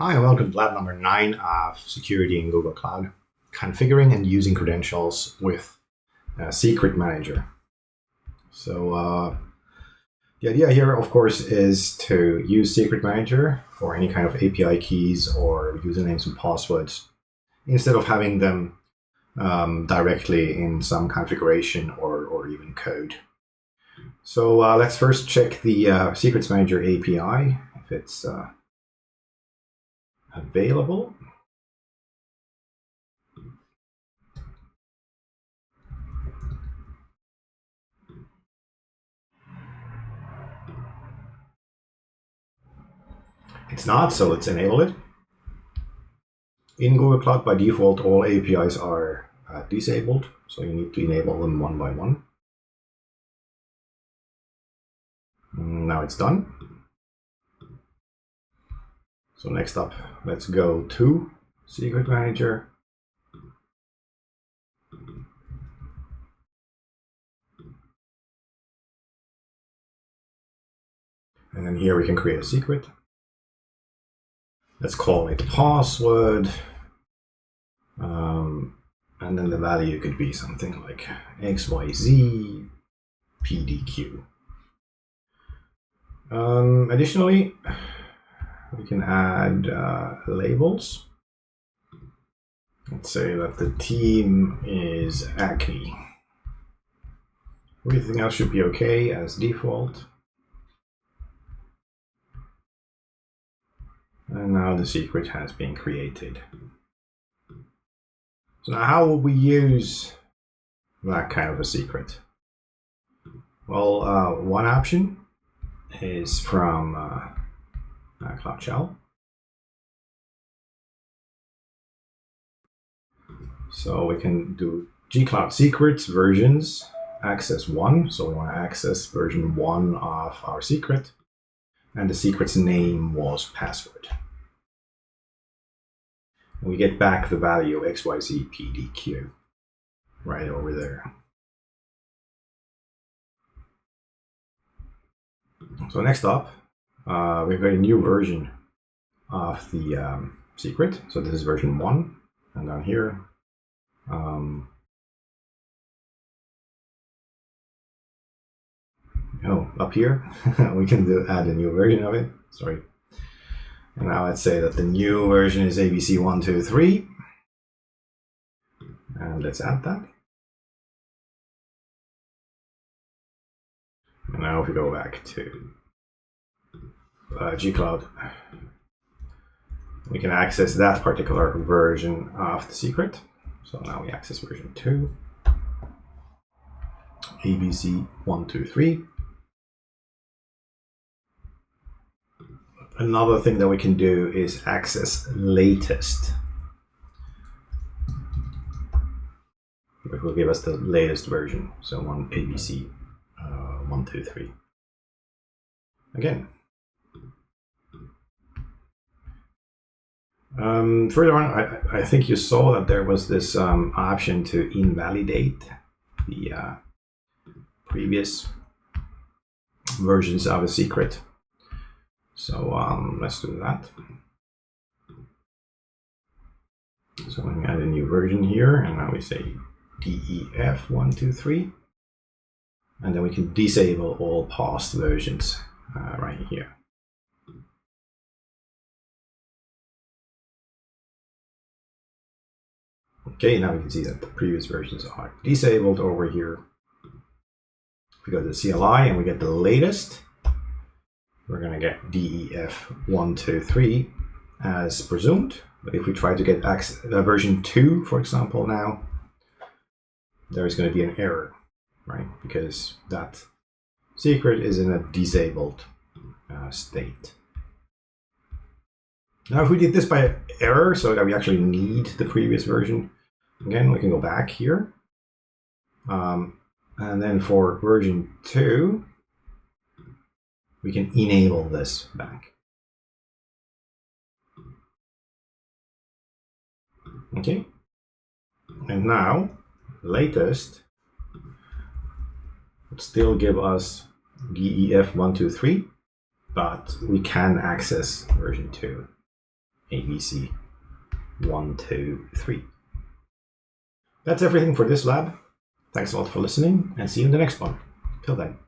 Hi, and welcome to lab number 9 of Security in Google Cloud, configuring and using credentials with Secret Manager. So the idea here, of course, is to use Secret Manager for any kind of API keys or usernames and passwords, instead of having them directly in some configuration or even code. So let's first check the Secrets Manager API, if it's available. It's not, so let's enable it. In Google Cloud, by default, all APIs are disabled, so you need to enable them one by one. Now it's done. So next up, let's go to Secret Manager. And then here we can create a secret. Let's call it password. And then the value could be something like XYZ PDQ. Additionally, we can add labels. Let's say that the team is Acne. Everything else should be okay as default. And now the secret has been created. So now how will we use that kind of a secret? Well, one option is from Cloud Shell. So we can do gcloud secrets versions access 1. So we want to access version 1 of our secret. And the secret's name was password. We get back the value XYZ PDQ right over there. So next up, we've got a new version of the secret. So this is version 1, and down here, up here, we can add a new version of it. Sorry. And now let's say that the new version is ABC123. And let's add that. And now if we go back to gcloud, we can access that particular version of the secret. So now we access version 2, ABC123. Another thing that we can do is access latest. It will give us the latest version, so on ABC123. Again. Further on, I think you saw that there was this option to invalidate the previous versions of a secret. So let's do that. So we can add a new version here, and now we say DEF123, and then we can disable all past versions right here. Okay, now we can see that the previous versions are disabled over here. If we go to the CLI and we get the latest, we're going to get DEF123 as presumed. But if we try to get version 2, for example, now, there's going to be an error, right? Because that secret is in a disabled state. Now, if we did this by error, so that we actually need the previous version, again, we can go back here. And then for version 2, we can enable this back. Okay. And now, latest would still give us DEF123, but we can access version 2 ABC 1, 2, 3. That's everything for this lab. Thanks a lot for listening, and see you in the next one. Till then.